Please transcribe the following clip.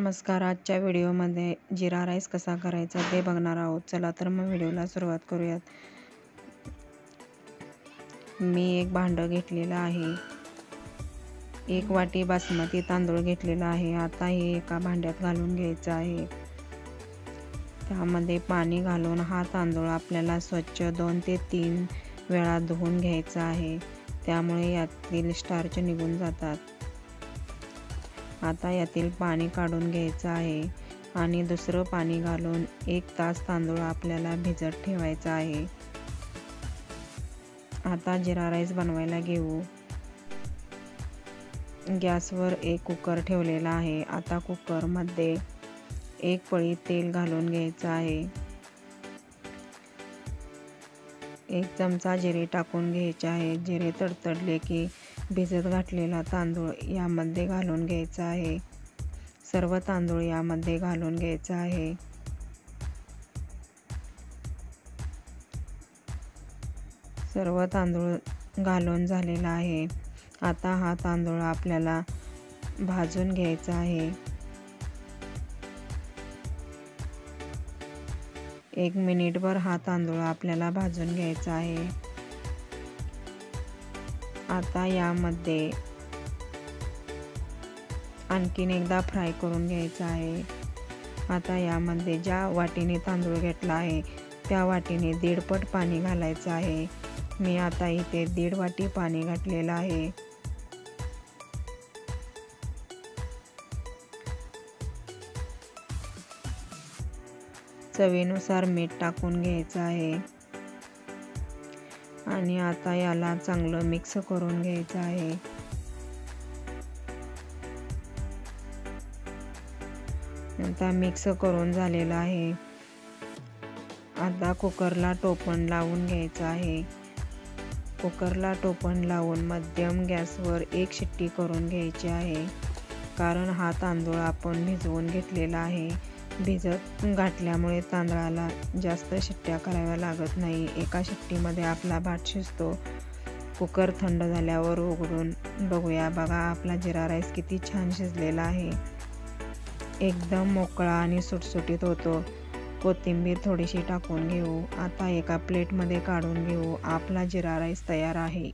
नमस्कार. आजच्या व्हिडिओमध्ये जिरा राईस कसा करायचा ते बघणार आहोत. चला तर मग व्हिडिओला सुरुवात करूयात. मी एक भांडं घेतलेलं आहे. 1 वाटी बासमती तांदूळ घेतलेला आहे. आता हे एका भांड्यात घालून घ्यायचं आहे. त्यामध्ये पाणी घालून हा तांदूळ आपल्याला स्वच्छ 2 ते 3 वेळा धुवून घ्यायचा आहे. त्यामुळे यातील स्टार्च निघून जातात. आता यातील पाणी काढून घ्यायचं आहे आणि दुसरं पाणी घालून 1 तास तांदूळ आपल्याला भिजत ठेवायचा आहे. आता जिरा राईस बनवायला घेऊ. गॅसवर एक कुकर ठेवलेला आहे. आता कुकरमध्ये 1 पळी तेल घालून घ्यायचं आहे. 1 चमचा जिरे टाकून घ्यायचे आहे. जिरे तडतडले की भिजत घातलेला तांदूळ यामध्ये घालून घ्यायचा आहे. सर्व तांदूळ यामध्ये घालून घ्यायचा आहे. सर्व तांदूळ घालून झालेला आहे. आता हा तांदूळ आपल्याला भाजून घ्यायचा आहे. 1 मिनिटभर हा तांदूळ आपल्याला भाजून घ्यायचा आहे. आता यामध्ये आणखीन एकदा फ्राय करून घ्यायचा आहे. आता यामध्ये ज्या वाटीने तांदूळ घेतला आहे त्या वाटीने 1.5 पट पाणी घालायचं आहे. मी आता इथे 1.5 वाटी पाणी घातलेलं आहे. चवीनुसार मीठ टाकून घ्यायचं आहे आणि आता याला चांगलं मिक्स करून घ्यायचं आहे. आता मिक्स करून झालेलं आहे. आता कुकरला टोपण लावून घ्यायचं आहे. कुकरला टोपण लावून मध्यम गॅसवर 1 शिट्टी करून घ्यायची आहे. कारण हा तांदूळ आपण भिजवून घेतलेला आहे. भिजत घातल्यामुळे तांदळाला जास्त शिट्ट्या कराव्या लागत नाही. एका शिट्टीमध्ये आपला भात शिजतो. कुकर थंड झाल्यावर उघडून बघूया. बघा आपला जिरा राईस किती छान शिजलेला आहे. एकदम मोकळा आणि सुटसुटीत होतो. कोथिंबीर थोडीशी टाकून घेऊ. आता एका प्लेटमध्ये काढून घेऊ. आपला जिरा राईस तयार आहे.